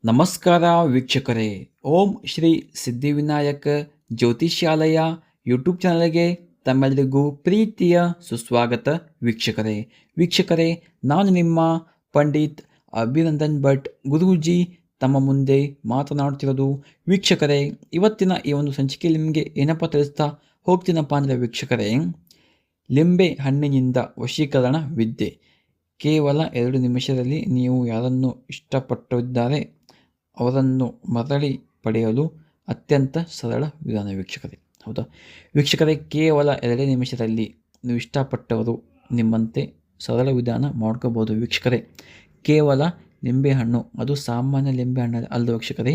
ನಮಸ್ಕಾರ ವೀಕ್ಷಕರೇ. ಓಂ ಶ್ರೀ ಸಿದ್ಧಿವಿನಾಯಕ ಜ್ಯೋತಿಷ್ಯಾಲಯ ಯೂಟ್ಯೂಬ್ ಚಾನಲ್ಗೆ ತಮ್ಮೆಲ್ಲರಿಗೂ ಪ್ರೀತಿಯ ಸುಸ್ವಾಗತ ವೀಕ್ಷಕರೇ, ನಾನು ನಿಮ್ಮ ಪಂಡಿತ್ ಅಭಿನಂದನ್ ಭಟ್ ಗುರೂಜಿ ತಮ್ಮ ಮುಂದೆ ಮಾತನಾಡುತ್ತಿರೋದು. ವೀಕ್ಷಕರೇ, ಇವತ್ತಿನ ಈ ಒಂದು ಸಂಚಿಕೆಯಲ್ಲಿ ನಿಮಗೆ ಏನಪ್ಪ ತಿಳಿಸ್ತಾ ಹೋಗ್ತೀನಪ್ಪ ಅಂದರೆ ವೀಕ್ಷಕರೇ, ಲಿಂಬೆ ಹಣ್ಣಿನಿಂದ ವಶೀಕರಣ ವಿದ್ಯೆ. ಕೇವಲ 2 ನಿಮಿಷದಲ್ಲಿ ನೀವು ಯಾರನ್ನು ಇಷ್ಟಪಟ್ಟಿದ್ದಾರೆ ಅವರನ್ನು ಮರಳಿ ಪಡೆಯಲು ಅತ್ಯಂತ ಸರಳ ವಿಧಾನ ವೀಕ್ಷಕರೇ. ಹೌದಾ ವೀಕ್ಷಕರೇ, ಕೇವಲ 2 ನಿಮಿಷದಲ್ಲಿ ನೀವು ಇಷ್ಟಪಟ್ಟವರು ನಿಮ್ಮಂತೆ ಸರಳ ವಿಧಾನ ಮಾಡ್ಕೋಬೋದು ವೀಕ್ಷಕರೇ. ಕೇವಲ ಲಿಂಬೆಹಣ್ಣು, ಅದು ಸಾಮಾನ್ಯ ಲಿಂಬೆಹಣ್ಣು ಅಲ್ಲ ವೀಕ್ಷಕರೇ,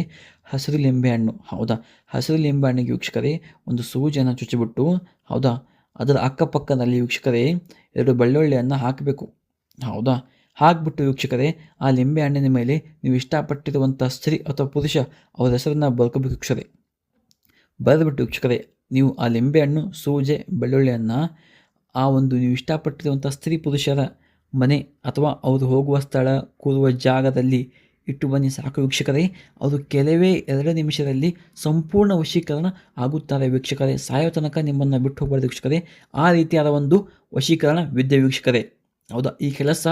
ಹಸಿರು ಲಿಂಬೆಹಣ್ಣು. ಹೌದಾ, ಹಸಿರು ಲಿಂಬೆಹಣ್ಣಿಗೆ ವೀಕ್ಷಕರೇ ಒಂದು ಸೂಜಿಯನ್ನು ಚುಚ್ಚಿಬಿಟ್ಟು, ಹೌದಾ, ಅದರ ಅಕ್ಕಪಕ್ಕದಲ್ಲಿ ವೀಕ್ಷಕರೇ 2 ಬೆಳ್ಳುಳ್ಳಿಯನ್ನು ಹಾಕಬೇಕು. ಹೌದಾ, ಹಾಕಿಬಿಟ್ಟು ವೀಕ್ಷಕರೇ ಆ ಲಿಂಬೆ ಹಣ್ಣಿನ ಮೇಲೆ ನೀವು ಇಷ್ಟಪಟ್ಟಿರುವಂಥ ಸ್ತ್ರೀ ಅಥವಾ ಪುರುಷ ಅವರ ಹೆಸರನ್ನು ಬರ್ಕೋಬೇಕು ವೀಕ್ಷಕರೇ. ಬರೆದುಬಿಟ್ಟು ವೀಕ್ಷಕರೇ ನೀವು ಆ ಲಿಂಬೆಹಣ್ಣು, ಸೂಜೆ, ಬೆಳ್ಳುಳ್ಳಿಯನ್ನು ಆ ಒಂದು ನೀವು ಇಷ್ಟಪಟ್ಟಿರುವಂಥ ಸ್ತ್ರೀ ಪುರುಷರ ಮನೆ ಅಥವಾ ಅವರು ಹೋಗುವ ಸ್ಥಳ, ಕೂರುವ ಜಾಗದಲ್ಲಿ ಇಟ್ಟು ಬನ್ನಿ ಸಾಕು ವೀಕ್ಷಕರೇ. ಅವರು ಕೆಲವೇ 2 ನಿಮಿಷದಲ್ಲಿ ಸಂಪೂರ್ಣ ವಶೀಕರಣ ಆಗುತ್ತಾರೆ ವೀಕ್ಷಕರೇ. ಸಾಯೋ ತನಕ ನಿಮ್ಮನ್ನು ಬಿಟ್ಟು ಹೋಗಬಾರ್ದು ವೀಕ್ಷಕರೇ. ಆ ರೀತಿಯಾದ ಒಂದು ವಶೀಕರಣ ವಿದ್ಯೆ ವೀಕ್ಷಕರೇ. ಹೌದಾ, ಈ ಕೆಲಸ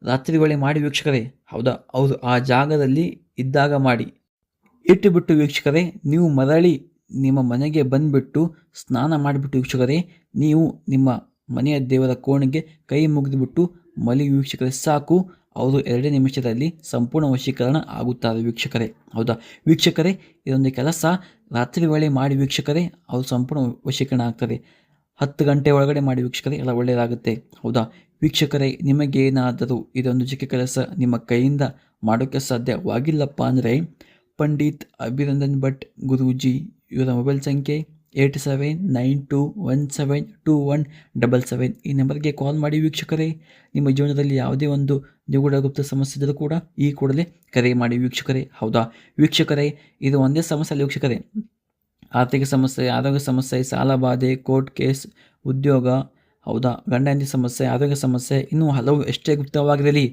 ರಾತ್ರಿ ವೇಳೆ ಮಾಡಿ ವೀಕ್ಷಕರೇ. ಹೌದಾ, ಅವರು ಆ ಜಾಗದಲ್ಲಿ ಇದ್ದಾಗ ಮಾಡಿ ಇಟ್ಟುಬಿಟ್ಟು ವೀಕ್ಷಕರೇ, ನೀವು ಮರಳಿ ನಿಮ್ಮ ಮನೆಗೆ ಬಂದುಬಿಟ್ಟು ಸ್ನಾನ ಮಾಡಿಬಿಟ್ಟು ವೀಕ್ಷಕರೇ, ನೀವು ನಿಮ್ಮ ಮನೆಯ ದೇವರ ಕೋಣೆಗೆ ಕೈ ಮುಗಿದುಬಿಟ್ಟು ಮಲಗಿ ವೀಕ್ಷಕರೇ ಸಾಕು. ಅವರು 2 ನಿಮಿಷದಲ್ಲಿ ಸಂಪೂರ್ಣ ವಶೀಕರಣ ಆಗುತ್ತಾರೆ ವೀಕ್ಷಕರೇ. ಹೌದಾ ವೀಕ್ಷಕರೇ, ಇದೊಂದು ಕೆಲಸ ರಾತ್ರಿ ವೇಳೆ ಮಾಡಿ ವೀಕ್ಷಕರೇ, ಅವರು ಸಂಪೂರ್ಣ ವಶೀಕರಣ ಆಗ್ತಾರೆ. 10 ಗಂಟೆ ಒಳಗಡೆ ಮಾಡಿ ವೀಕ್ಷಕರೇ, ಎಲ್ಲ ಒಳ್ಳೆಯದಾಗುತ್ತೆ. ಹೌದಾ ವೀಕ್ಷಕರೇ, ನಿಮಗೇನಾದರೂ ಇದೊಂದು ಚಿಕ್ಕ ಕೆಲಸ ನಿಮ್ಮ ಕೈಯಿಂದ ಮಾಡೋಕ್ಕೆ ಸಾಧ್ಯವಾಗಿಲ್ಲಪ್ಪ ಅಂದರೆ ಪಂಡಿತ್ ಅಭಿನಂದನ್ ಭಟ್ ಗುರೂಜಿ ಇವರ ಮೊಬೈಲ್ ಸಂಖ್ಯೆ 8792172177 ಈ ನಂಬರ್ಗೆ ಕಾಲ್ ಮಾಡಿ ವೀಕ್ಷಕರೇ. ನಿಮ್ಮ ಜೀವನದಲ್ಲಿ ಯಾವುದೇ ಒಂದು ನಿಗೂಢ ಗುಪ್ತ ಸಮಸ್ಯೆ ಇದ್ದರೂ ಕೂಡ ಈ ಕೂಡಲೇ ಕರೆ ಮಾಡಿ ವೀಕ್ಷಕರೇ. ಹೌದಾ ವೀಕ್ಷಕರೇ, ಇದು ಒಂದೇ ಸಮಸ್ಯೆ ಅಲ್ಲ ವೀಕ್ಷಕರೇ. ಆರ್ಥಿಕ ಸಮಸ್ಯೆ, ಆರೋಗ್ಯ ಸಮಸ್ಯೆ, ಸಾಲ ಬಾಧೆ, ಕೋರ್ಟ್ ಕೇಸ್, ಉದ್ಯೋಗ, ಹೌದಾ, ಗಂಡ ಹೆಂಡತಿ ಸಮಸ್ಯೆ, ಆರೋಗ್ಯ ಸಮಸ್ಯೆ, ಇನ್ನೂ ಹಲವು ಎಷ್ಟೇ ಗುಪ್ತವಾಗಿರಲಿ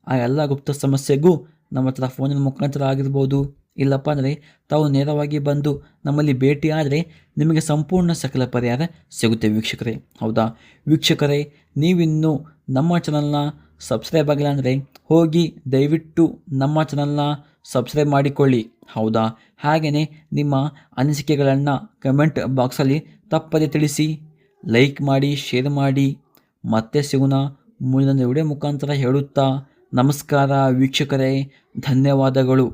ಆ ಎಲ್ಲ ಗುಪ್ತ ಸಮಸ್ಯೆಗೂ ನಮ್ಮ ಹತ್ರ ಫೋನಿನ ಮುಖಾಂತರ ಆಗಿರ್ಬೋದು, ಇಲ್ಲಪ್ಪ ಅಂದರೆ ತಾವು ನೇರವಾಗಿ ಬಂದು ನಮ್ಮಲ್ಲಿ ಭೇಟಿ ಆದರೆ ನಿಮಗೆ ಸಂಪೂರ್ಣ ಸಕಲ ಪರಿಹಾರ ಸಿಗುತ್ತೆ ವೀಕ್ಷಕರೇ. ಹೌದಾ ವೀಕ್ಷಕರೇ, ನೀವಿನ್ನೂ ನಮ್ಮ ಚಾನಲ್ನ ಸಬ್ಸ್ಕ್ರೈಬ್ ಆಗಿಲ್ಲ ಅಂದರೆ ಹೋಗಿ ದಯವಿಟ್ಟು ನಮ್ಮ ಚಾನಲ್ನ ಸಬ್ಸ್ಕ್ರೈಬ್ ಮಾಡಿಕೊಳ್ಳಿ. ಹೌದಾ, ಹಾಗೆಯೇ ನಿಮ್ಮ ಅನಿಸಿಕೆಗಳನ್ನು ಕಮೆಂಟ್ ಬಾಕ್ಸಲ್ಲಿ ತಪ್ಪದೆ ತಿಳಿಸಿ, ಲೈಕ್ ಮಾಡಿ, ಶೇರ್ ಮಾಡಿ. ಮತ್ತೆ ಸಿಗೋಣ ಮುಂದಿನ ವಿಡಿಯೋ ಮುಖಾಂತರ ಹೇಳುತ್ತಾ ನಮಸ್ಕಾರ ವೀಕ್ಷಕರೇ, ಧನ್ಯವಾದಗಳು.